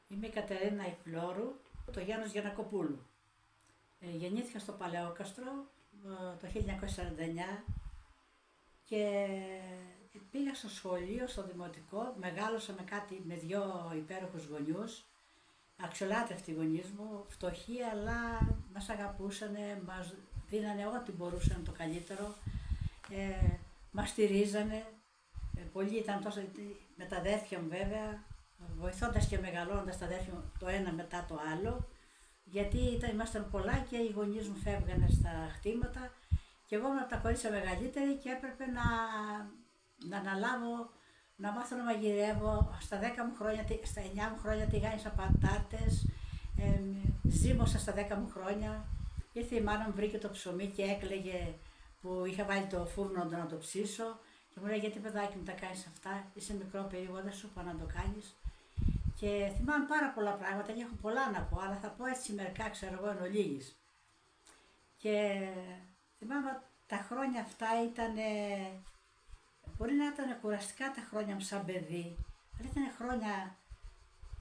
Είμαι η Κατερίνα Ιππλώρου, το Γιάννος Γιαννακοπούλου. Γεννήθηκα στο Παλαιόκαστρο το 1949 και πήγα στο σχολείο, στο δημοτικό. Μεγάλωσα με δύο υπέροχους γονιούς, αξιολάτρευτοι γονείς μου, φτωχοί, αλλά μας αγαπούσανε, μας δίνανε ό,τι μπορούσαν το καλύτερο, μας στηρίζανε. Πολλοί ήταν τόσο, με τα αδέρφια μου βέβαια, βοηθώντας και μεγαλώνοντας τα αδέρφια μου το ένα μετά το άλλο, γιατί ήμασταν πολλά και οι γονείς μου φεύγανε στα χτήματα και εγώ ήμουν από τα κορίτσια μεγαλύτερη και έπρεπε να αναλάβω, να μάθω να μαγειρεύω. Στα 10 μου χρόνια, στα 9 μου χρόνια τηγάνισα πατάτες, ζύμωσα στα 10 μου χρόνια. Ήρθε η μάνα μου, βρήκε το ψωμί και έκλαιγε που είχα βάλει το φούρνο να το ψήσω. Και μου λέει, γιατί παιδάκι μου τα κάνεις αυτά, είσαι μικρό παιδί, εγώ δεν σου είπα να το κάνεις. Και θυμάμαι πάρα πολλά πράγματα και έχω πολλά να πω, αλλά θα πω έτσι μερικά, ξέρω εγώ, εν ολίγης. Και θυμάμαι τα χρόνια αυτά μπορεί να ήταν κουραστικά τα χρόνια μου σαν παιδί, αλλά ήταν χρόνια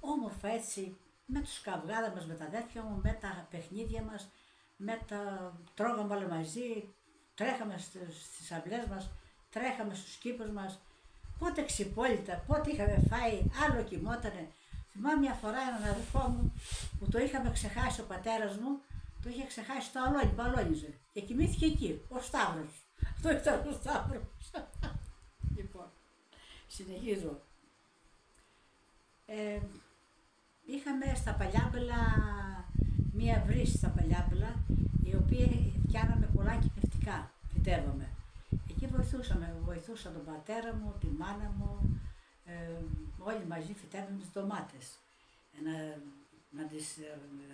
όμορφα έτσι, με τους καυγάδες μας, με τα αδέρφια μου, με τα παιχνίδια μας, τρώγαμε όλα μαζί, τρέχαμε στις αυλές μας, τρέχαμε στους κήπους μας, πότε ξυπόλυτα, πότε είχαμε φάει, άλλο κοιμότανε. Θυμάμαι μια φορά έναν αδερφό μου που το είχαμε ξεχάσει, ο πατέρας μου, το είχε ξεχάσει στο αλόνι, που αλόνιζε και κοιμήθηκε εκεί, ο Σταύρος. Αυτό ήταν ο Σταύρος. Λοιπόν, συνεχίζω. Είχαμε στα Παλιάμπελα μία βρύση στα Παλιάμπελα, η οποία φτιάναμε πολλά κυπευτικά, φυτεύαμε. Εκεί βοηθούσα τον πατέρα μου, τη μάνα μου, όλοι μαζί φυτεύαμε τις ντομάτες. Να τις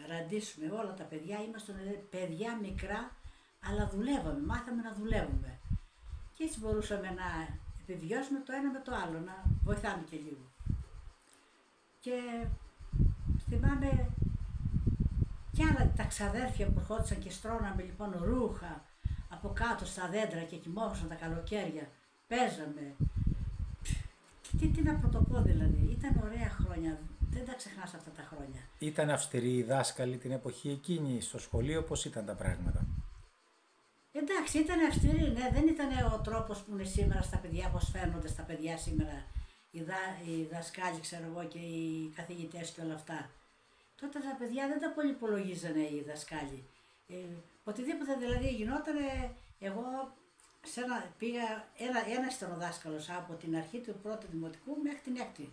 ραντίσουμε όλα τα παιδιά, ήμασταν παιδιά μικρά, αλλά δουλεύαμε, μάθαμε να δουλεύουμε. Και έτσι μπορούσαμε να επιβιώσουμε το ένα με το άλλο, να βοηθάμε και λίγο. Και θυμάμαι κι άλλα τα ξαδέρφια που ερχόντουσαν και στρώναμε λοιπόν ρούχα από κάτω στα δέντρα και κοιμόμασταν τα καλοκαίρια, παίζαμε. Τι να πρωτοπώ δηλαδή, ήταν ωραία χρόνια, δεν τα ξεχνάς αυτά τα χρόνια. Ήταν αυστηροί οι δάσκαλοι την εποχή εκείνη στο σχολείο, πώς ήταν τα πράγματα? Εντάξει, ήταν αυστηροί, ναι, δεν ήταν ο τρόπος που είναι σήμερα στα παιδιά, πώς φαίνονται στα παιδιά σήμερα, οι δασκάλοι, ξέρω εγώ, και οι καθηγητές και όλα αυτά. Τότε τα παιδιά δεν τα πολύ υπολογίζανε οι δασκάλοι. Οτιδήποτε δηλαδή γινότανε, εγώ πήγα, ένας ήταν ο δάσκαλος από την αρχή του πρώτου δημοτικού μέχρι την έκτη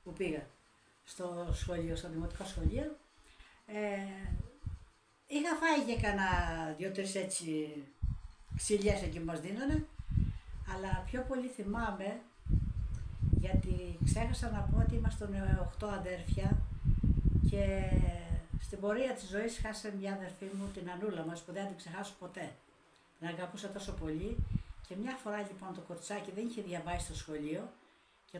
που πήγα στο σχολείο, στο δημοτικό σχολείο. Είχα φάει και κανένα 2-3 έτσι ξυλιές εκεί που μας δίνανε, αλλά πιο πολύ θυμάμαι, γιατί ξέχασα να πω ότι ήμασταν 8 αδέρφια και στην πορεία της ζωής χάσε μια αδερφή μου, την Ανούλα μας, που δεν την ξεχάσω ποτέ. Την αγαπούσα τόσο πολύ και μια φορά λοιπόν το κοριτσάκι δεν είχε διαβάσει στο σχολείο και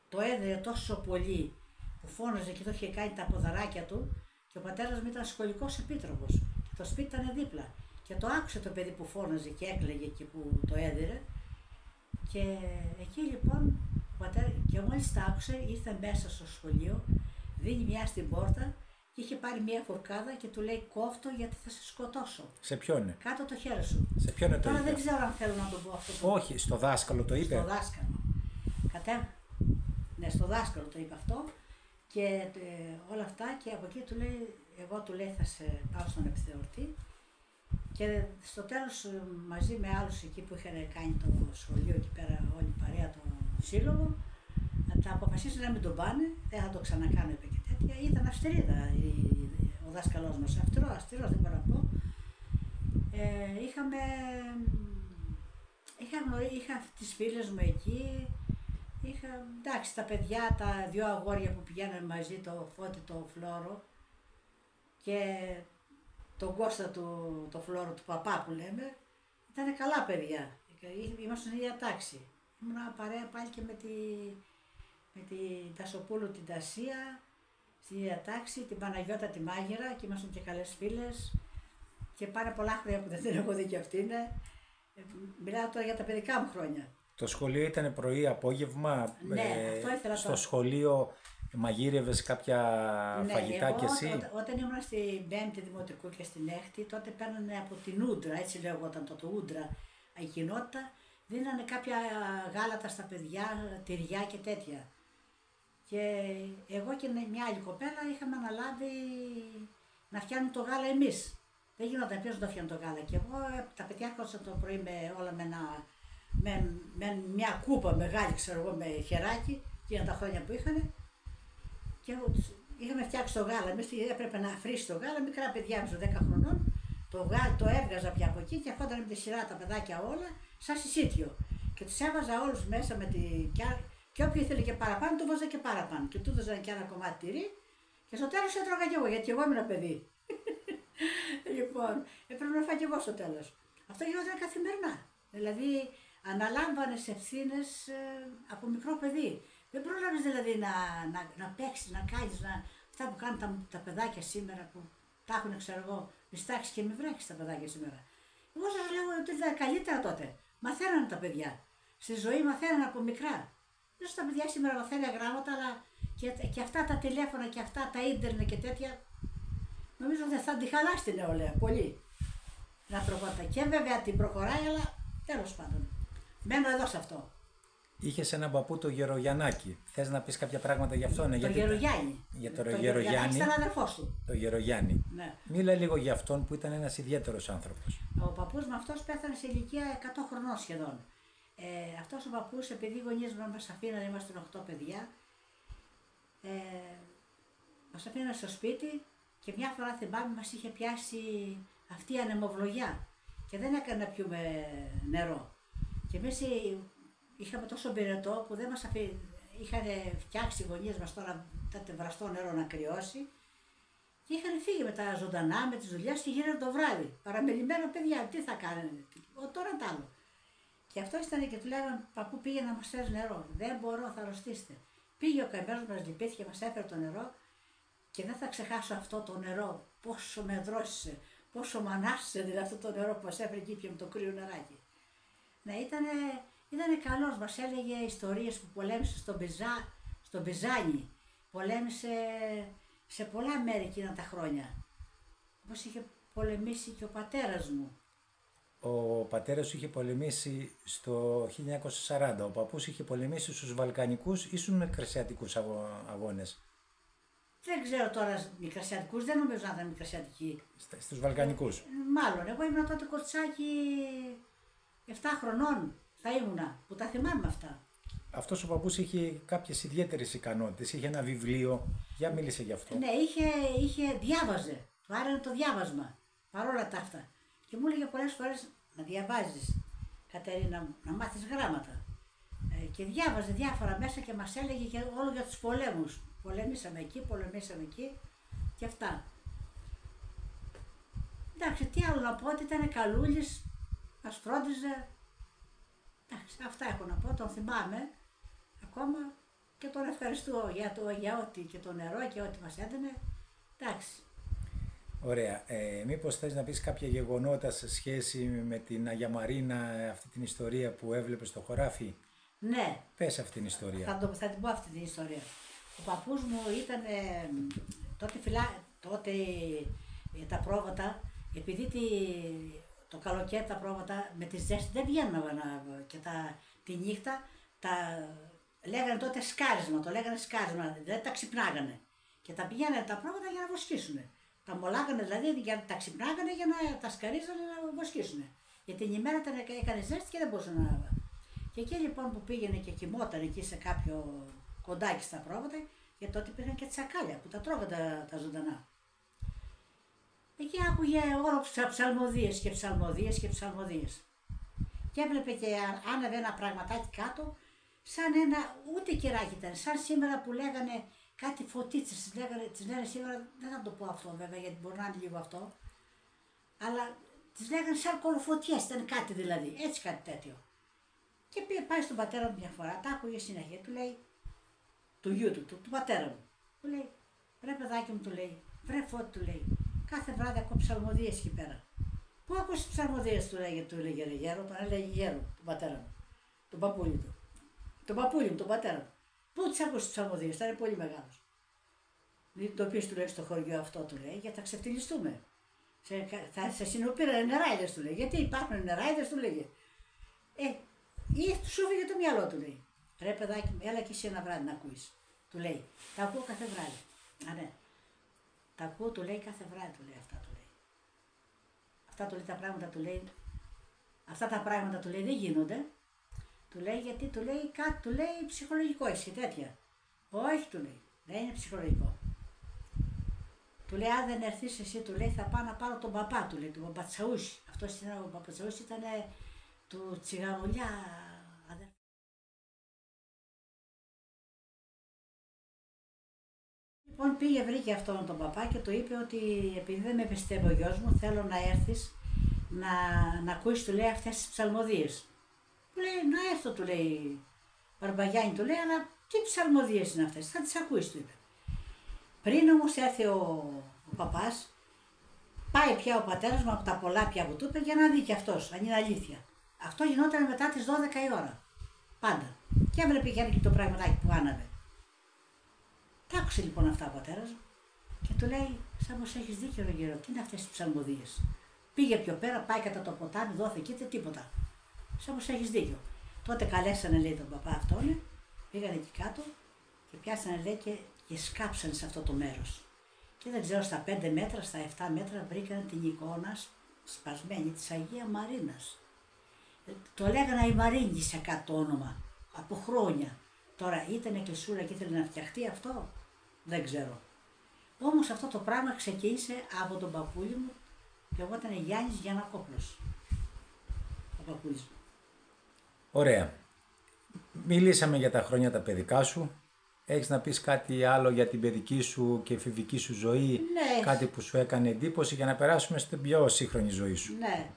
το έδερε τόσο πολύ που φώναζε και το είχε κάνει τα ποδαράκια του και ο πατέρας μου ήταν σχολικός επίτροπος και το σπίτι ήταν δίπλα και το άκουσε το παιδί που φώναζε και έκλαιγε και που το έδερε και εκεί λοιπόν ο πατέρας, και μόλις τα άκουσε ήρθε μέσα στο σχολείο, δίνει μια στην πόρτα και είχε πάρει μια φορκάδα και του λέει κόφτω γιατί θα σε σκοτώσω. Σε ποιον? Κάτω το χέρι σου. Σε ποιον το Τώρα είπε? δεν ξέρω αν θέλω να το πω αυτό. Όχι, στο δάσκαλο το είπε. Στο δάσκαλο. Ναι, στο δάσκαλο το είπε αυτό και όλα αυτά και από εκεί του λέει, εγώ του λέει θα σε πάω στον επιθεωρητή και στο τέλος μαζί με άλλους εκεί που είχαν κάνει το σχολείο εκεί πέρα όλη η παρέα το σύλλογο τα αποφασίσανε να μην τον πάνε, δεν θα το ξανακάνω είπε και τέτοια. Ήταν αυστηρίδα ο δάσκαλός μας, αυστηρός δεν μπορώ να πω. Είχα τις φίλες μου εκεί, εντάξει τα παιδιά, τα δυο αγόρια που πηγαίνανε μαζί, το Φώτη, το Φλόρο και τον Κώστα το Φλόρο του παπά που λέμε, ήταν καλά παιδιά, ήμασταν στην ίδια τάξη. Ήμουν παρέα πάλι και με την Τασοπούλου την Τασία, στην ίδια τάξη, την Παναγιώτα τη Μάγειρα και ήμασταν και καλές φίλες και πάρα πολλά χρόνια που δεν την έχω δει και αυτήν. Μιλάω τώρα για τα παιδικά μου χρόνια. Το σχολείο ήταν πρωί, απόγευμα. Ναι, αυτό ήθελα στο σχολείο Μαγείρευες κάποια φαγητά εγώ, κι εσύ? όταν ήμουν στην 5η Δημοτικού και στην 6η, τότε παίρνανε από την Ούντρα, έτσι λέγονταν το Ούντρα, η κοινότητα, δίνανε κάποια γάλατα στα παιδιά, τυριά και τέτοια. Και εγώ και μια άλλη κοπέλα είχαμε αναλάβει να φτιάχνουμε το γάλα εμείς. Δεν γινόταν, ποιος να το φτιάχνει το γάλα. Και εγώ τα παιδιά έρχονταν το πρωί όλα με μια κούπα μεγάλη, ξέρω εγώ, με χεράκι, εκείνα τα χρόνια που είχαν. Και είχαμε φτιάξει το γάλα. Εμείς έπρεπε να φρίσει το γάλα, μικρά παιδιά με 10 χρονών. Το έβγαζα πια από εκεί και έρχονταν με τη σειρά τα παιδάκια όλα, σαν συσίτιο. Και τους έβαζα όλους μέσα με την. Και όποιο ήθελε και παραπάνω, το βάζα και παραπάνω. Και του έδωσαν και ένα κομμάτι τυρί. Και στο τέλος έτρωγα κι εγώ, γιατί εγώ ήμουν παιδί. Λοιπόν, έπρεπε να φάω κι εγώ στο τέλος. Αυτό γινόταν καθημερινά. Δηλαδή, αναλάμβανες ευθύνες από μικρό παιδί. Δεν πρόλαβες δηλαδή να παίξεις, να κάνεις, αυτά που κάνουν τα παιδάκια σήμερα που τα έχουν, ξέρω εγώ, μιστάξει και μη βρέξεις τα παιδάκια σήμερα. Εγώ σας λέω ότι ήταν καλύτερα τότε. Μαθαίνανε τα παιδιά. Στη ζωή μαθαίνανε από μικρά. Ίσως τα παιδιά σήμερα μαθαίνουν γράμματα, αλλά και αυτά τα τηλέφωνα και αυτά τα ίντερνετ και τέτοια, νομίζω ότι θα τη χαλάσει την νεολαία πολύ. Να προχωράει. Και βέβαια την προχωράει, αλλά τέλος πάντων. Μένω εδώ σε αυτό. Είχες έναν παππού, το Γερογιαννάκη. Θες να πεις κάποια πράγματα γι' αυτό? Το Γερογιάννη. Για το Γερογιάννη. Ήταν αδερφός του. Το Γερογιάννη. Ναι. Μίλα λίγο για αυτόν που ήταν ένας ιδιαίτερος άνθρωπος. Ο παππούς με αυτός πέθανε σε ηλικία 100 χρονών σχεδόν. Αυτός ο παππούς, επειδή οι γονείς μας αφήνανε, ήμασταν 8 παιδιά, μας αφήνανε στο σπίτι και μια φορά θυμάμαι μας είχε πιάσει αυτή η ανεμοβλογιά και δεν έκανε να πιούμε νερό. Και εμείς είχαμε τόσο πυρετό που δεν μας είχαν φτιάξει οι γονείς μας τώρα τότε βραστό νερό να κρυώσει και είχαν φύγει με τα ζωντανά, με τις δουλειές και γύρω το βράδυ. Παραμελημένα παιδιά, τι θα κάνανε, τώρα τ' άλλο. Και αυτό ήταν και του λέγανε, παππού πήγε να μας φέρει νερό. Δεν μπορώ, θα αρρωστήσετε. Πήγε ο καημένος, μας λυπήθηκε, μας έφερε το νερό και δεν θα ξεχάσω αυτό το νερό. Πόσο με δρόσισε, πόσο μ' ανάσησε δηλαδή αυτό το νερό που μας έφερε εκεί πια με το κρύο νεράκι. Ναι, ήτανε καλός, μας έλεγε ιστορίες που πολέμησε στον Πιζάνι. Πολέμησε σε πολλά μέρη εκείνα τα χρόνια. Όπως είχε πολεμήσει και ο πατέρας μου. Ο πατέρας σου είχε πολεμήσει στο 1940, ο παππούς είχε πολεμήσει στους Βαλκανικούς ή στους Μικρασιατικούς αγώνες? Δεν ξέρω τώρα Μικρασιατικούς, δεν νομίζω να ήταν Μικρασιατικοί. Στους Βαλκανικούς. Μάλλον, εγώ ήμουν τότε κορτσάκι 7 χρονών θα ήμουνα, που τα θυμάμαι αυτά. Αυτός ο παππούς είχε κάποιες ιδιαίτερες ικανότητες, είχε ένα βιβλίο, για μίλησε γι' αυτό. Ναι, διάβαζε, του άρεσε το διάβασμα, παρόλα τα αυτά. Και μου έλεγε πολλές φορές να διαβάζεις, Κατερίνα, να μάθεις γράμματα. Και διάβαζε διάφορα μέσα και μας έλεγε και όλο για τους πολέμους. Πολεμήσαμε εκεί και αυτά. Εντάξει, τι άλλο να πω, ότι ήταν καλούλης, μας φρόντιζε. Εντάξει, αυτά έχω να πω, τον θυμάμαι ακόμα και τον ευχαριστώ για ό,τι και το νερό και ό,τι μας έδινε. Εντάξει. Ωραία. Μήπως θες να πεις κάποια γεγονότα σε σχέση με την Αγία Μαρίνα, αυτή την ιστορία που έβλεπες στο χωράφι? Ναι. Πες αυτή την ιστορία. Θα την πω αυτή την ιστορία. Ο παππούς μου ήταν τότε τα πρόβατα, επειδή το καλοκαίρι τα πρόβατα με τη ζέστη δεν βγαίνουν και τη νύχτα λέγανε τότε σκάρισμα, δηλαδή τα ξυπνάγανε και τα πηγαίνανε τα πρόβατα για να βοσκήσουν. Τα μολάγανε δηλαδή, τα ξυπνάγανε για να τα σκαρίζανε να βοσκήσουν. Γιατί την ημέρα έκανε ζέστη και δεν μπορούσαν να. Και εκεί λοιπόν που πήγαινε και κοιμόταν εκεί σε κάποιο κοντάκι στα πρόβατα, γιατί τότε υπήρχαν και τσακάλια που τα τρώγανε τα ζωντανά. Εκεί άκουγε όλο ψαλμοδίες. Και έβλεπε και άναβε ένα πραγματάκι κάτω, σαν ένα, ούτε κεράκι ήταν, σαν σήμερα που λέγανε κάτι φωτίτσες, τις λένε σήμερα, δεν θα το πω αυτό βέβαια γιατί μπορεί να είναι λίγο αυτό, αλλά τις λέγανε σαν κολοφωτιές, ήταν κάτι δηλαδή, έτσι κάτι τέτοιο. Και πάει στον πατέρα μου μια φορά, τα άκουγε συνέχεια, του λέει, του γιού του πατέρα μου, του λέει, βρε παιδάκι μου, του λέει, βρε Φώτη, του λέει, κάθε βράδυ ακούω ψαλμοδίες εκεί πέρα. Πού άκουσες ψαλμοδίες, του λέγε γέρο, τον έλεγε γέρο, τον πατέρα μου, τον παππούλι του. Τον παππούλι μου, τον πατέρα μου. Πού τις άκουσες ψαλμοδίες, ήταν πολύ μεγάλος. Μην το πεις, του λέει, στο χωριό αυτό, του λέει, γιατί θα ξεφτυλιστούμε. Θα σε συνοπήραν νεράιδες, του λέει. Γιατί υπάρχουν νεράιδες, του λέγε. Ή σου φύγε το μυαλό, του λέει. Ρε παιδάκι μου, έλα και εσύ ένα βράδυ να ακούεις. Του λέει. Τα ακούω κάθε βράδυ. Α, ναι. Τα ακούω, του λέει, κάθε βράδυ, του λέει αυτά, του λέει. Αυτά του λέει τα πράγματα, του λέει. Αυτά τα πράγματα, του λέει, δεν γίνονται. Του λέει, γιατί του λέει κάτι, του λέει ψυχολογικό, εσύ τέτοια. Όχι, του λέει, δεν είναι ψυχολογικό. Του λέει, αν δεν έρθεις εσύ, του λέει, θα πάω να πάρω τον παπά, του λέει, τον Παπατσαούση. Αυτός ήταν ο Παπατσαούση, ήταν του Τσιγαρολιά αδερφή. Λοιπόν, πήγε, βρήκε αυτόν τον παπά και του είπε ότι επειδή δεν με πιστεύει ο γιος μου, θέλω να έρθεις να ακούσεις, του λέει, αυτές τις ψαλμοδίες. Του λέει, να έρθω, του λέει, Μπαρμπαγιάννη, του λέει, αλλά τι ψαλμοδίες είναι αυτές, θα τις ακούεις, του είπε. Πριν όμως έρθει ο παπάς, πάει πια ο πατέρας μου από τα πολλά πια που του είπε για να δει και αυτός, αν είναι αλήθεια. Αυτό γινόταν μετά τις 12 η ώρα, πάντα. Και έβλεπε και το πραγματάκι που άναβε. Τα άκουσε λοιπόν αυτά ο πατέρας μου και του λέει, σαν πως έχεις δίκιο, ρε γέρο, τι είναι αυτές τις ψαλμοδίες. Πήγε πιο πέρα, πάει κατά το ποτάμι, δόθηκε και τίποτα. Σαν πως έχεις δίκιο. Τότε καλέσανε, λέει, τον παπά αυτόν, πήγανε εκεί κάτω και πιάσανε, λέει, και σκάψανε σε αυτό το μέρος. Και δεν ξέρω, στα 5 μέτρα, στα 7 μέτρα βρήκανε την εικόνα σπασμένη της Αγία Μαρίνας. Το λέγανε η Μαρίνη κάτω όνομα, από χρόνια. Τώρα ήταν εκκλησούρα και ήθελε να φτιαχτεί αυτό, δεν ξέρω. Όμως αυτό το πράγμα ξεκίνησε από τον παππούλη μου και εγώ ήταν Γιάννης Γιαννακόπουλος. Ο παππούλης μου. Ωραία. Μιλήσαμε για τα χρόνια τα παιδικά σου. Έχεις να πεις κάτι άλλο για την παιδική σου και εφηβική σου ζωή, Ναι. κάτι που σου έκανε εντύπωση για να περάσουμε στην πιο σύγχρονη ζωή σου. Ναι.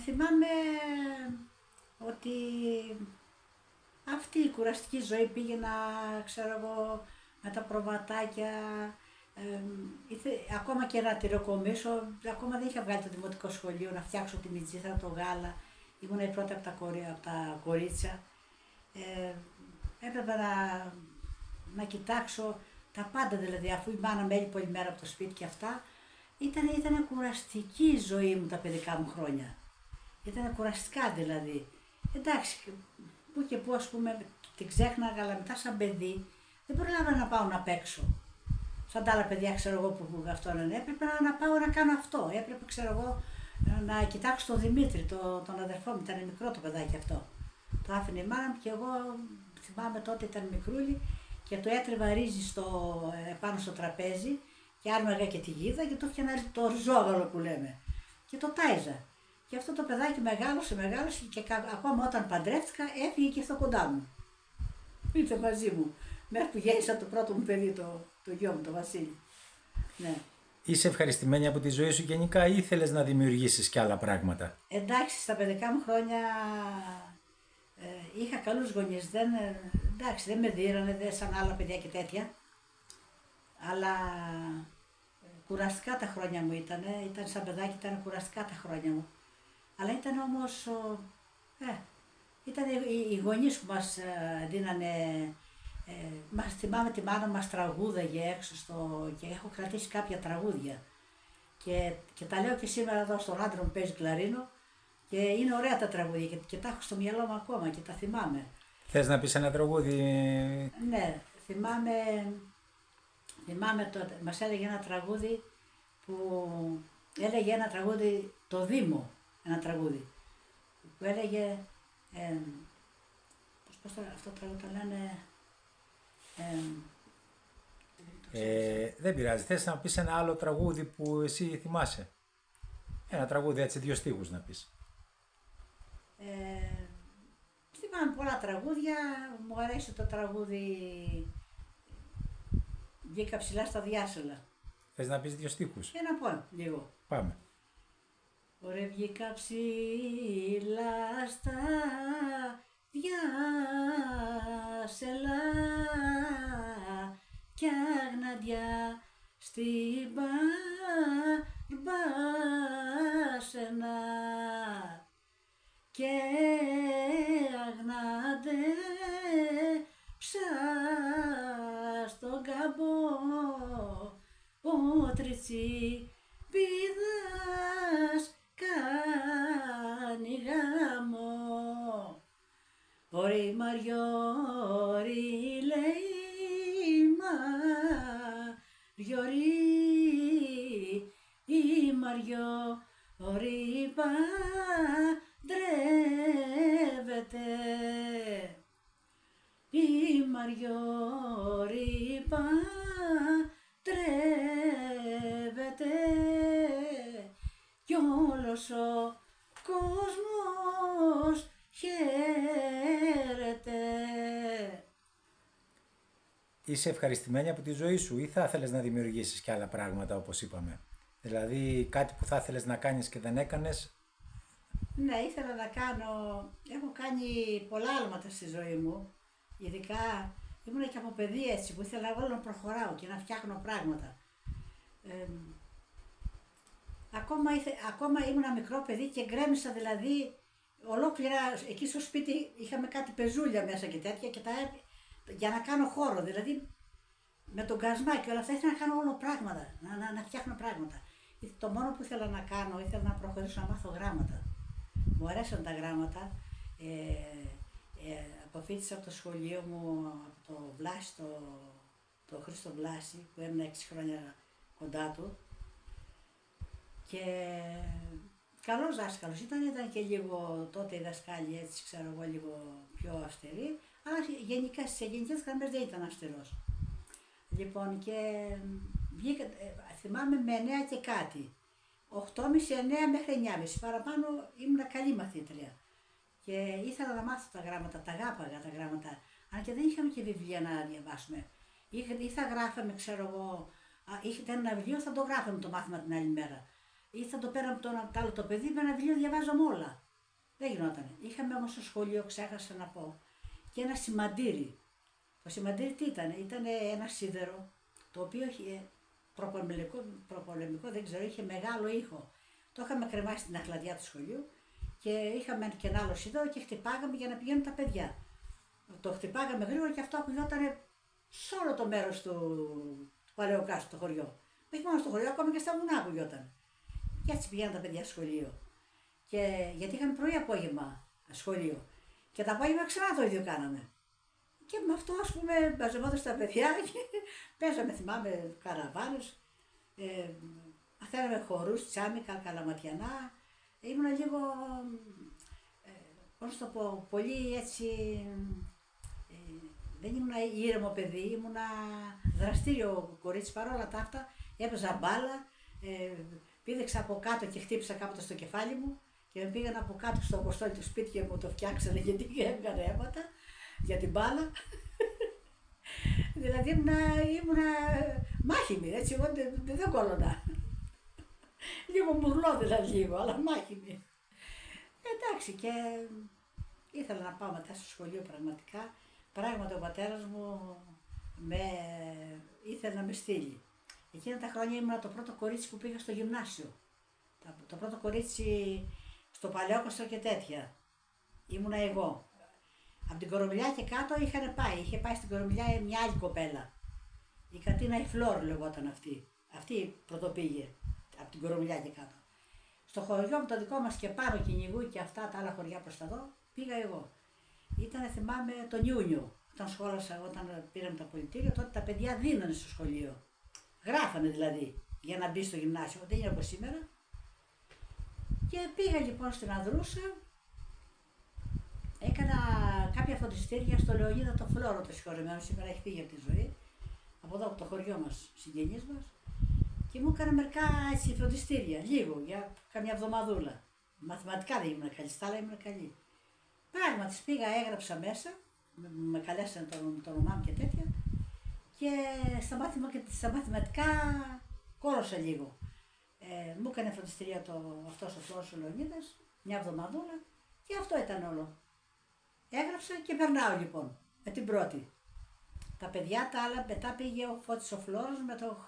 Θυμάμαι ότι αυτή η κουραστική ζωή πήγαινα, ξέρω εγώ, με τα προβατάκια, ακόμα και να τυροκομίσω, ακόμα δεν είχα βγάλει το δημοτικό σχολείο, να φτιάξω τη μιτζήθρα, το γάλα, ήμουν η πρώτη από τα κορίτσια. Έπρεπε να κοιτάξω τα πάντα, δηλαδή, αφού η μάνα με έλειπε όλη μέρα από το σπίτι και αυτά, ήταν κουραστική η ζωή μου τα παιδικά μου χρόνια. Ήταν κουραστικά δηλαδή. Εντάξει, που και που, ας πούμε, την ξέχναγα, αλλά μετά σαν παιδί δεν προλάβαινα να πάω να παίξω. Σαν τα άλλα παιδιά, ξέρω εγώ, που αυτό είναι, έπρεπε να πάω να κάνω αυτό. Έπρεπε, ξέρω εγώ, να κοιτάξω τον Δημήτρη, τον αδερφό μου, ήταν μικρό το παιδάκι αυτό. Το άφηνε η μάνα μου και εγώ θυμάμαι τότε ήταν μικρούλι και το έτρεβα ρύζι πάνω στο τραπέζι και άρμαγα και τη γίδα και το έφτιανα το ριζόγαλο που λέμε. Και το τάιζα. Και αυτό το παιδάκι μεγάλωσε και ακόμα όταν παντρεύτηκα έφυγε και στο κοντά μου. Ήρθε μαζί μου. Μέχρι που γέννησα το πρώτο μου παιδί, το γιο μου, το Βασίλη. Ναι. Είσαι ευχαριστημένη από τη ζωή σου γενικά ή ήθελες να δημιουργήσεις και άλλα πράγματα? Εντάξει, στα παιδικά μου χρόνια είχα καλούς γονείς, εντάξει, δεν με δίρανε σαν άλλα παιδιά και τέτοια, αλλά κουραστικά τα χρόνια μου ήταν σαν παιδάκι, ήταν κουραστικά τα χρόνια μου. Αλλά ήταν όμως, ήταν οι γονείς που μας δίνανε, θυμάμαι τη μάνα μας τραγούδαγε έξω και έχω κρατήσει κάποια τραγούδια. Και τα λέω και σήμερα εδώ στον άντρα μου παίζει κλαρίνο και είναι ωραία τα τραγούδια και τα έχω στο μυαλό μου ακόμα και τα θυμάμαι. Θες να πεις ένα τραγούδι? Ναι, θυμάμαι τότε, μας έλεγε ένα τραγούδι έλεγε ένα τραγούδι, το Δήμο, ένα τραγούδι που έλεγε, πώς αυτό το τραγούδι το λένε, δεν πειράζει, θες να πεις ένα άλλο τραγούδι που εσύ θυμάσαι? Ένα τραγούδι έτσι, 2 στίχους να πεις. Θυμάμαι πολλά τραγούδια, μου αρέσει το τραγούδι «Βγήκα ψηλά στα διάσωλα». Θες να πεις 2 στίχους? Να πω λίγο. Πάμε. Ωραία, βγήκα ψηλά στα διάσελα κι άγναντια στην Μπαρμπάσαινα και αγνάντεψα στον καμπό τριτσί πηδάς κάνει γάμο. Ωρι Μαριώρι λέει Μαριώρι, η Μαριώρι παντρεύεται, η Μαριώρι παντρεύεται κι όλος ο κόσμος χαίρεται. Είσαι ευχαριστημένη από τη ζωή σου ή θα ήθελες να δημιουργήσεις και άλλα πράγματα όπως είπαμε? Δηλαδή κάτι που θα ήθελες να κάνεις και δεν έκανες? Ναι, ήθελα να κάνω, έχω κάνει πολλά άλματα στη ζωή μου, ειδικά ήμουν και από παιδί έτσι που ήθελα όλο να προχωράω και να φτιάχνω πράγματα. Ακόμα ήμουν μικρό παιδί και γκρέμισα δηλαδή ολόκληρα, εκεί στο σπίτι είχαμε κάτι πεζούλια μέσα και τέτοια και για να κάνω χώρο, δηλαδή με τον κασμά και όλα αυτά ήθελα να κάνω όλο πράγματα, να φτιάχνω πράγματα. Το μόνο που ήθελα να κάνω, ήθελα να προχωρήσω να μάθω γράμματα. Μου αρέσαν τα γράμματα, αποφύτησα από το σχολείο μου, από το Βλάση, το Χρήστο Βλάση, που έμεινα 6 χρόνια κοντά του. Και καλός δάσκαλος ήταν και λίγο τότε οι δασκάλοι έτσι, ξέρω εγώ, λίγο πιο αυστηροί, αλλά γενικά στις γενικές γραμμές δεν ήταν αυστηρός. Λοιπόν, και θυμάμαι με 9 και κάτι, 8,5-9 μέχρι 9,5, παραπάνω ήμουν καλή μαθήτρια. Και ήθελα να μάθω τα γράμματα, τα αγάπαγα τα γράμματα, αν και δεν είχαμε και βιβλία να διαβάσουμε. Ή θα γράφαμε, ξέρω εγώ, ήταν ένα βιβλίο, θα το γράφαμε το μάθημα την άλλη μέρα. Ή θα το πέραμε το άλλο το παιδί, με ένα βιβλίο διαβάζαμε όλα. Δεν γινότανε. Είχαμε όμως στο σχολείο, ξέχασα να πω, και ένα σημαντήρι. Το σημαντήρι τι ήταν? Ήταν ένα σίδερο, το οποίο προπολεμικό, δεν ξέρω, είχε μεγάλο ήχο. Το είχαμε κρεμάσει στην αχλαδιά του σχολείου και είχαμε και ένα άλλο σίδερο και χτυπάγαμε για να πηγαίνουν τα παιδιά. Το χτυπάγαμε γρήγορα και αυτό ακουγόταν σε όλο το μέρος του Παλαιοκάστου, το χωριό. Όχι μόνο στο χωριό, ακόμα και στα βουνά ακουγόταν. Και έτσι πηγαίναν τα παιδιά στο σχολείο. Και γιατί είχαμε πρωί-απόγευμα σχολείο. Και τα απόγευμα ξανά το ίδιο κάναμε. Και με αυτό, ας πούμε, μαζευόταν στα παιδιά και παίζαμε, θυμάμαι, καραβάνες, μαθαίναμε χορούς, τσάμικα, καλαματιανά. Ήμουνα λίγο, πώς το πω, πολύ έτσι, δεν ήμουνα ήρεμο παιδί, ήμουνα δραστήριο κορίτσι, παρόλα τα αυτά, έπαιζα μπάλα, πήδεξα από κάτω και χτύπησα κάποτε στο κεφάλι μου και με πήγαν από κάτω στο αποστόλι του σπίτι και μου το φτιάξανε γιατί έβγανε αίματα για την μπάλα. Δηλαδή ήμουνα μάχημη, έτσι, εγώ δεν κόλλωνα. Λίγο μουρλό δηλαδή λίγο, αλλά μάχημη. Εντάξει, και ήθελα να πάω μετά στο σχολείο πραγματικά. Πράγματι ο πατέρας μου ήθελε να με στείλει. Εκείνα τα χρόνια ήμουνα το πρώτο κορίτσι που πήγα στο γυμνάσιο. Το πρώτο κορίτσι στο Παλαιόκαστρο και τέτοια. Ήμουνα εγώ. Από την Κορομιλιά και κάτω είχε πάει στην Κορομιλιά μια άλλη κοπέλα. Η Κατίνα η Φλόρ λεγόταν αυτή. Αυτή πρωτοπήγε από την Κορομιλιά και κάτω. Στο χωριό μου το δικό μας και πάνω Κυνηγού και αυτά τα άλλα χωριά προς τα δω, πήγα εγώ. Ήταν, θυμάμαι, τον Ιούνιο. Όταν πήραμε το πολιτήριο, τότε τα παιδιά δίνανε στο σχολείο. Γράφανε δηλαδή για να μπει στο γυμνάσιο, δεν είναι όπως σήμερα. Και πήγα λοιπόν στην Ανδρούσα, έκανα κάποια φροντιστήρια στο Λεωνίδα το Φλόρο, το συγχωρεμένο, σήμερα έχει φύγει από τη ζωή, από εδώ από το χωριό μας, συγγενείς μας, και μου έκανα μερικά έτσι φροντιστήρια, λίγο, για καμιά εβδομαδούλα. Μαθηματικά δεν ήμουν καλή, στα άλλα ήμουν καλή. Πράγματι πήγα, έγραψα μέσα, με καλέσανε το όνομά μου και τέτοια, και στα μαθηματικά κόλλωσα λίγο. Μου έκανε φροντιστηρία αυτός ο Φλόρος ο Λεωνίδας, μια εβδομαδούλα, και αυτό ήταν όλο. Έγραψα και περνάω λοιπόν με την πρώτη. Τα παιδιά τα άλλα μετά πήγε ο Φώτης ο Φλόρος με το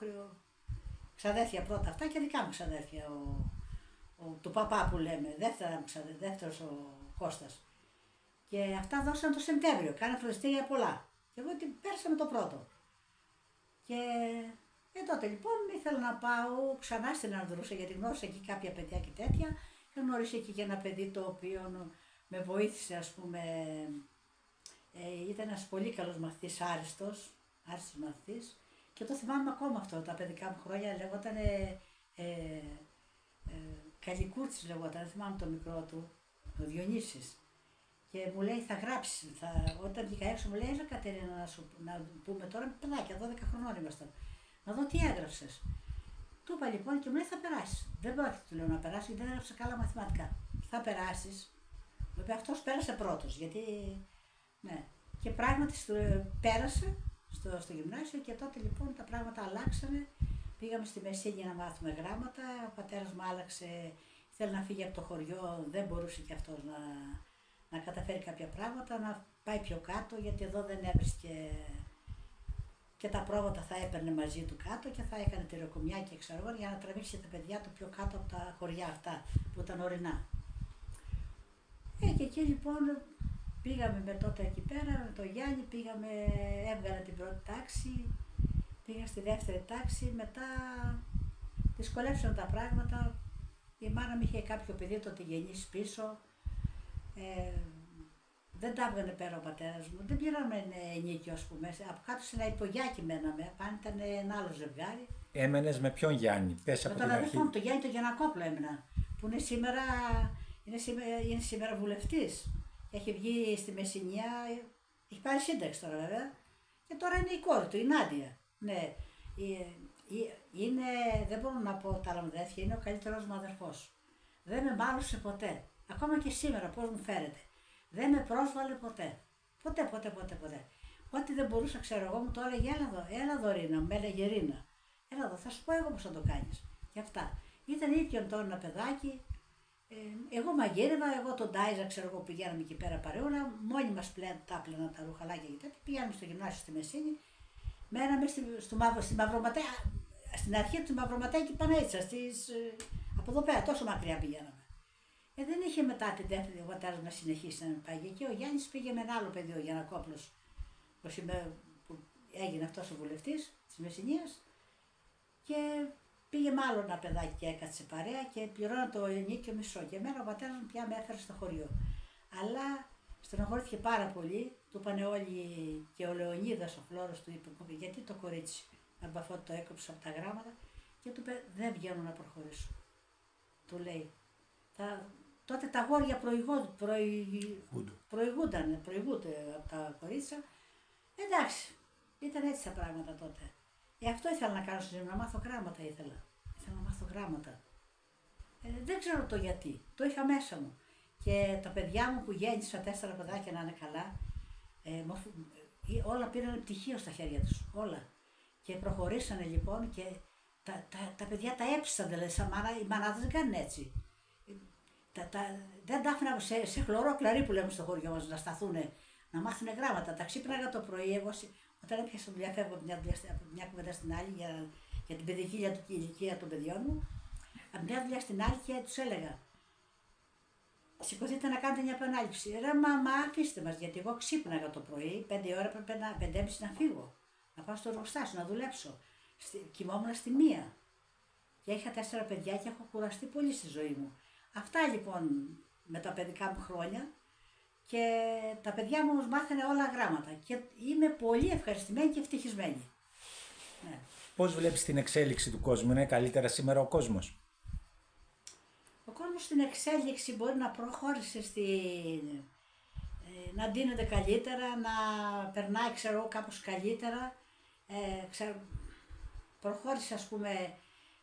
ξαδέρφια πρώτα αυτά και δικά μου ξαδέρφια, του παπά που λέμε, δεύτερος ο Κώστας. Και αυτά δώσαν το Σεπτέμβριο, κάνα φροντιστήρια πολλά. Και εγώ την πέρασα με το πρώτο. Και Τότε λοιπόν ήθελα να πάω ξανά στην Ανδρούσα, γιατί γνώρισα εκεί κάποια παιδιά και τέτοια. Και γνώρισα εκεί και ένα παιδί το οποίο με βοήθησε, ας πούμε. Ήταν ένας πολύ καλός μαθητής, άριστος μαθητής. Και το θυμάμαι ακόμα αυτό, τα παιδικά μου χρόνια, λέγονταν Καλικούρτης λεγόταν, δεν θυμάμαι το μικρό του, ο Διονύσης. Και μου λέει θα γράψεις, όταν βγήκα έξω μου λέει έλα Κατερίνα να πούμε τώρα, παιδάκια, 12 χρονών ήμασταν, να δω τι έγραψες. Του είπα λοιπόν και μου λέει θα περάσεις. Δεν πρόκειται του λέω να περάσει γιατί δεν έγραψα καλά μαθηματικά. Θα περάσεις. Μου είπε αυτός πέρασε πρώτος, γιατί ναι. Και πράγματι πέρασε στο γυμνάσιο και τότε λοιπόν τα πράγματα αλλάξανε. Πήγαμε στη Μεσίνη να μάθουμε γράμματα, ο πατέρας μου άλλαξε, ήθελε να φύγει από το χωριό, δεν μπορούσε και αυτός να καταφέρει κάποια πράγματα, να πάει πιο κάτω, γιατί εδώ δεν έβρισκε και τα πρόβατα θα έπαιρνε μαζί του κάτω και θα έκανε τυροκομιά και ξέρω εγώ για να τραβήξει τα παιδιά του πιο κάτω από τα χωριά αυτά που ήταν ορεινά. Και εκεί λοιπόν πήγαμε με τότε εκεί πέρα, με τον Γιάννη, έβγαλε την πρώτη τάξη, πήγα στη δεύτερη τάξη, μετά δυσκολεύσαν τα πράγματα. Η μάνα μου είχε κάποιο παιδί τότε γεννήσει πίσω, δεν τα έβγανε πέρα ο πατέρας μου, δεν πήραμε ενίκιο ας πούμε, από κάτω σε ένα υπογιάκι μέναμε, πάνω ήταν ένα άλλο ζευγάρι. Έμενες με ποιον Γιάννη, πες από την αρχή. Με τον αδερφό μου, τον Γιάννη τον Γιαννακόπουλο έμενα, που είναι σήμερα βουλευτής. Έχει βγει στη Μεσσηνία, έχει πάρει σύνταξη τώρα βέβαια και τώρα είναι η κόρη του, η Νάντια. Ναι, δεν μπορώ να πω τα άλλα μου αδέρφια, είναι ο καλύτερος μου αδερφός. Δεν με μάλωσε ποτέ, ακόμα και σήμερα πώς μου φέρεται. Δεν με πρόσβαλε ποτέ. Ποτέ. Ό,τι δεν μπορούσα, ξέρω εγώ, μου το έλεγε έλα εδώ Ρίνα, με έλεγε Ρίνα. Έλα εδώ, θα σου πω εγώ πώς θα το κάνεις. Και αυτά. Ήταν ίδιον τώρα ένα παιδάκι. Εγώ μαγείρευα, εγώ τον τάιζα, ξέρω εγώ, πηγαίναμε εκεί πέρα παρεούλα. Μόνοι μας τα πλένα τα ρουχαλάκια και τέτοια. Πηγαίναμε στο γυμνάσιο στη Μεσίνη. Μέναμε στη Μαυροματέα, στην αρχή του Μαυροματέκη Πανέτσα, από εδώ πέρα, τόσο μακριά πηγαίναμε. Δεν είχε μετά την δεύτερη ο πατέρας να συνεχίσει να πάει εκεί. Ο Γιάννης πήγε με ένα άλλο παιδί, ο Γιαννακόπουλος, που έγινε αυτός ο βουλευτής της Μεσσηνίας, και πήγε με άλλο ένα παιδάκι και έκατσε παρέα και πληρώνα το ενίκιο μισό. Και εμένα ο πατέρας μου πια με έφερε στο χωριό. Αλλά στενοχωρήθηκε πάρα πολύ, του είπανε όλοι και ο Λεωνίδας, ο Φλόρος του είπε, γιατί το κορίτσι, από αυτό το έκοψε από τα γράμματα, και του είπε δεν βγαίνω να προχωρήσω. Του λέει. Τότε τα αγόρια προηγούνται από τα κορίτσια. Εντάξει, ήταν έτσι τα πράγματα τότε. Αυτό ήθελα να κάνω στη ζωή μου, να μάθω γράμματα ήθελα. Ήθελα να μάθω γράμματα. Δεν ξέρω το γιατί, το είχα μέσα μου. Και τα παιδιά μου που γέννησα, 4 παιδάκια να είναι καλά, όλα πήραν πτυχίο στα χέρια τους, όλα. Και προχωρήσανε λοιπόν και τα παιδιά τα έψησαν, δηλαδή σαν μάνα, οι μανάδες δεν κάνουν έτσι. Δεν τα άφηνα σε χλωρό κλαρί που λέμε στο χωριό μας να σταθούν, να μάθουν γράμματα. Τα ξύπναγα το πρωί, εγώ όταν έπιασα δουλειά, φεύγω από μια κουβέντα στην άλλη για την παιδική ηλικία των παιδιών μου, από μια δουλειά στην άλλη και τους έλεγα σηκωθείτε να κάνετε μια επανάληψη. Ρε μαμά, αφήστε μας, γιατί εγώ ξύπναγα το πρωί, 5 ώρα πρέπει 5:30 να φύγω, να πάω στο εργοστάσιο, να δουλέψω. Κοιμόμουν στη 1. Και είχα 4 παιδιά και έχω κουραστεί πολύ στη ζωή μου. Αυτά λοιπόν με τα παιδικά μου χρόνια, και τα παιδιά μου όμως μάθανε όλα γράμματα και είμαι πολύ ευχαριστημένη και ευτυχισμένη. Ναι. Πώς βλέπεις την εξέλιξη του κόσμου, είναι καλύτερα σήμερα ο κόσμος? Ο κόσμος στην εξέλιξη μπορεί να προχώρησε να ντύνεται καλύτερα, να περνάει ξέρω κάπως καλύτερα. Προχώρησε ας πούμε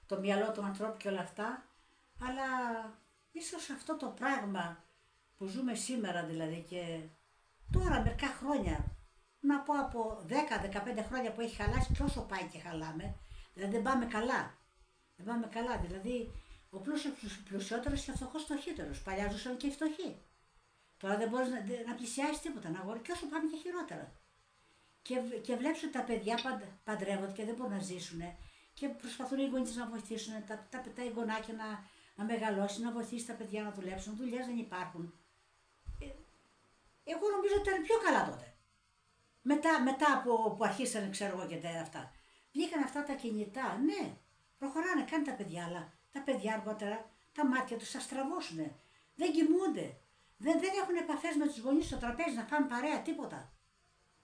το μυαλό του ανθρώπου και όλα αυτά, αλλά ίσως αυτό το πράγμα που ζούμε σήμερα δηλαδή και τώρα μερικά χρόνια, να πω από 10-15 χρόνια που έχει χαλάσει, και όσο πάει και χαλάμε, δηλαδή δεν πάμε καλά. Δεν πάμε καλά, δηλαδή ο πλουσιότερος και ο φτωχός φτωχύτερος. Παλιά ζούσαν και οι φτωχοί. Τώρα δεν μπορείς να πλησιάσεις τίποτα, να αγόρει, και όσο πάμε και χειρότερα. Και βλέπεις ότι τα παιδιά παντρεύονται και δεν μπορούν να ζήσουν και προσπαθούν οι γονείς να βοηθήσουν τα εγγονάκια να μεγαλώσει, να βοηθήσει τα παιδιά να δουλέψουν. Δουλειές δεν υπάρχουν. Εγώ νομίζω ότι ήταν πιο καλά τότε. Μετά που αρχίσανε, ξέρω εγώ, και αυτά. Βγήκαν αυτά τα κινητά, ναι, προχωράνε, κάνει τα παιδιά, αλλά τα παιδιά αργότερα τα μάτια τους θα στραβώσουν. Δεν κοιμούνται. Δεν έχουν επαφές με τους γονείς στο τραπέζι να κάνουν παρέα, τίποτα.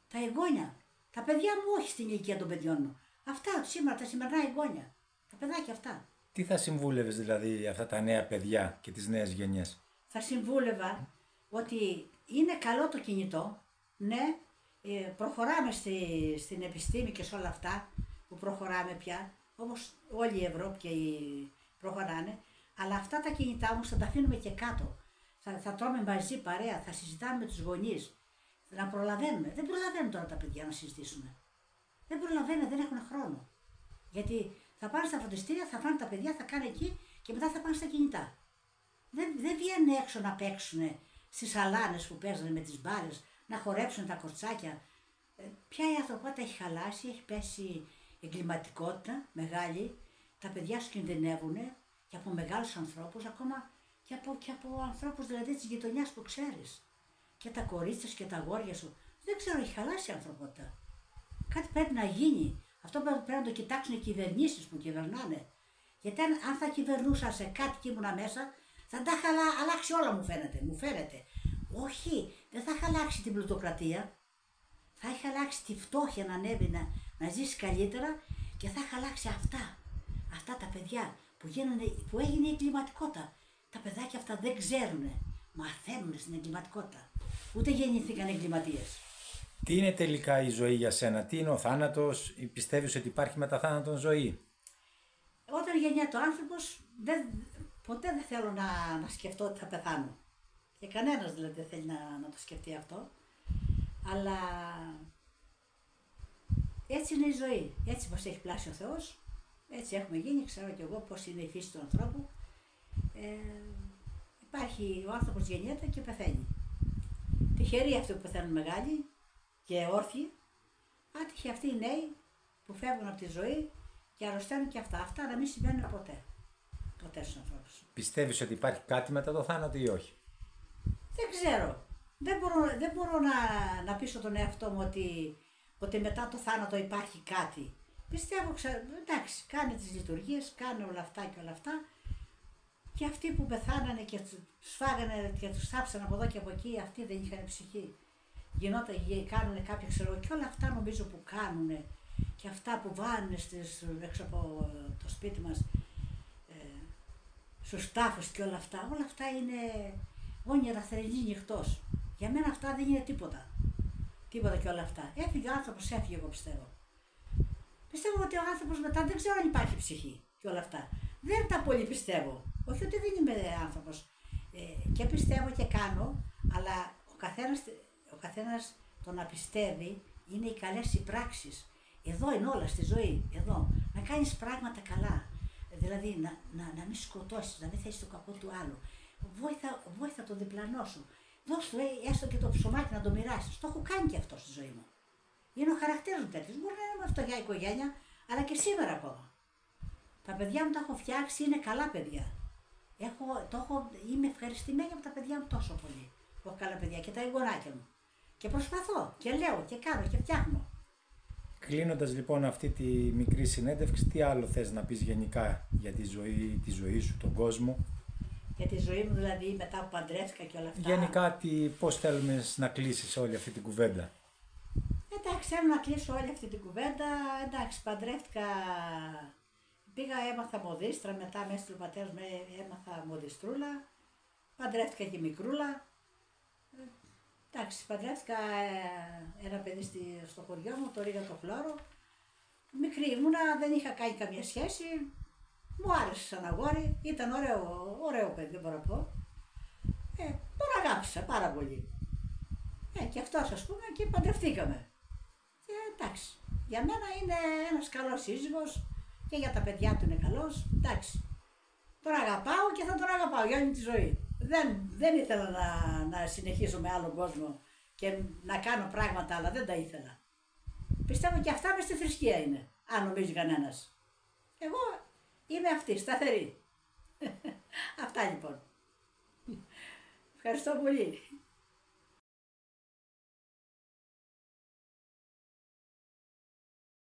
Τα εγγόνια. Τα παιδιά μου, όχι στην ηλικία των παιδιών μου. Αυτά σήμερα, τα σημερινά εγγόνια. Τα παιδάκια αυτά. Τι θα συμβούλευες δηλαδή αυτά τα νέα παιδιά και τις νέες γενιές? Θα συμβούλευα ότι είναι καλό το κινητό, ναι, προχωράμε στην επιστήμη και σε όλα αυτά που προχωράμε πια, όπως όλη η Ευρώπη και προχωράνε, αλλά αυτά τα κινητά όμως θα τα αφήνουμε και κάτω. Θα τρώμε μαζί παρέα, θα συζητάμε με τους γονείς, να προλαβαίνουμε. Δεν προλαβαίνουν τώρα τα παιδιά να συζητήσουν. Δεν προλαβαίνουν, δεν έχουν χρόνο. Γιατί θα πάνε στα φροντιστήρια, θα φάνε τα παιδιά, θα κάνουν εκεί και μετά θα πάνε στα κινητά. Δεν βγαίνουν έξω να παίξουν στις αλάνες που παίζουν με τις μπάλες, να χορέψουν τα κορτσάκια. Πια η ανθρωπότητα έχει χαλάσει, έχει πέσει εγκληματικότητα μεγάλη. Τα παιδιά σου κινδυνεύουν και από μεγάλους ανθρώπους, ακόμα και από ανθρώπους δηλαδή της γειτονιάς που ξέρεις. Και τα κορίτσια και τα αγόρια σου. Δεν ξέρω, έχει χαλάσει η ανθρωπότητα. Κάτι πρέπει να γίνει. Αυτό πρέπει να το κοιτάξουν οι κυβερνήσεις που κυβερνάνε. Γιατί αν θα κυβερνούσα σε κάτι και ήμουνα μέσα, θα τα είχα αλλάξει όλα, μου φαίνεται. Όχι, δεν θα είχα αλλάξει την πλουτοκρατία. Θα είχα αλλάξει τη φτώχεια να ανέβει, να ζήσει καλύτερα και θα είχα αλλάξει αυτά τα παιδιά που έγινε η εγκληματικότητα. Τα παιδάκια αυτά δεν ξέρουν, μαθαίνουν στην εγκληματικότητα. Ούτε γεννηθήκαν εγκληματίες. Τι είναι τελικά η ζωή για σένα, τι είναι ο θάνατος, πιστεύεις ότι υπάρχει μετά θάνατον ζωή? Όταν γεννιέται ο άνθρωπος, ποτέ δεν θέλω να σκεφτώ ότι θα πεθάνω. Και κανένας δηλαδή δεν θέλει να το σκεφτεί αυτό. Αλλά έτσι είναι η ζωή. Έτσι μας έχει πλάσει ο Θεός. Έτσι έχουμε γίνει, ξέρω κι εγώ πώς είναι η φύση του ανθρώπου. Υπάρχει, ο άνθρωπος γεννιέται και πεθαίνει. Τυχεροί αυτοί που πεθαίνουν μεγάλοι και όρθιοι. Άτυχοι αυτοί οι νέοι που φεύγουν από τη ζωή και αρρωσταίνουν και αυτά. Αυτά να μην συμβαίνουν ποτέ. Ποτέ στους ανθρώπους. Πιστεύεις ότι υπάρχει κάτι μετά το θάνατο ή όχι? Δεν ξέρω. Δεν μπορώ να πείσω τον εαυτό μου ότι μετά το θάνατο υπάρχει κάτι. Πιστεύω, εντάξει, κάνε τις λειτουργίες, κάνε όλα αυτά και όλα αυτά. Και αυτοί που πεθάνανε και τους φάγανε και τους θάψανε από εδώ και από εκεί, αυτοί δεν είχαν ψυχή. Κάνουν κάποια ξέρω και όλα αυτά νομίζω που κάνουν και αυτά που βάνουν έξω από το σπίτι μας, στους τάφους και όλα αυτά είναι όνειρα θερινής νυχτός. Για μένα αυτά δεν είναι τίποτα. Τίποτα και όλα αυτά. Έφυγε ο άνθρωπος, έφυγε εγώ πιστεύω. Πιστεύω ότι ο άνθρωπος μετά δεν ξέρω αν υπάρχει ψυχή και όλα αυτά. Δεν τα πολύ πιστεύω. Όχι ότι δεν είμαι άνθρωπος. Και πιστεύω και κάνω, αλλά ο καθένας το να πιστεύει είναι οι καλές οι πράξεις. Εδώ είναι όλα στη ζωή. Εδώ. Να κάνεις πράγματα καλά. Δηλαδή να μην σκοτώσεις, να μην θέσεις το κακό του άλλου. Βόηθα το διπλανό σου. Δώσ' του έστω και το ψωμάκι να το μοιράσεις. Το έχω κάνει και αυτό στη ζωή μου. Είναι ο χαρακτήρας μου τέτοιος. Μπορεί να είμαι φτωχιά οικογένεια, αλλά και σήμερα ακόμα. Τα παιδιά μου τα έχω φτιάξει, είναι καλά παιδιά. Είμαι ευχαριστημένη από τα παιδιά μου τόσο πολύ. Έχω καλά παιδιά και τα εγγονάκια μου. Και προσπαθώ και λέω και κάνω και φτιάχνω. Κλείνοντας λοιπόν αυτή τη μικρή συνέντευξη, τι άλλο θες να πεις γενικά για τη ζωή σου, τον κόσμο? Για τη ζωή μου δηλαδή μετά που παντρεύτηκα και όλα αυτά. Γενικά πώς θέλουμε να κλείσεις όλη αυτή την κουβέντα? Εντάξει, θέλω να κλείσω όλη αυτή την κουβέντα. Εντάξει, παντρεύτηκα, έμαθα μοδίστρα, μετά μέσα του πατέρα μου έμαθα μοδιστρούλα. Παντρεύτηκα και μικρούλα. Εντάξει, παντρεύτηκα ένα παιδί στο χωριό μου, το Ρίγα το Φλόρο. Μικρή ήμουνα, δεν είχα κάνει καμία σχέση. Μου άρεσε σαν αγόρι, ήταν ωραίο παιδί, δεν μπορώ να πω. Τον αγάπησα πάρα πολύ. Και αυτός ας πούμε και παντρευτήκαμε. Εντάξει, για μένα είναι ένας καλός σύζυγος και για τα παιδιά του είναι καλός. Εντάξει, τον αγαπάω και θα τον αγαπάω για όλη τη ζωή. Δεν ήθελα να συνεχίσω με άλλον κόσμο και να κάνω πράγματα, αλλά δεν τα ήθελα. Πιστεύω και αυτά μες στη θρησκεία είναι, αν νομίζει κανένας. Εγώ είμαι αυτή, σταθερή. Αυτά λοιπόν. Ευχαριστώ πολύ.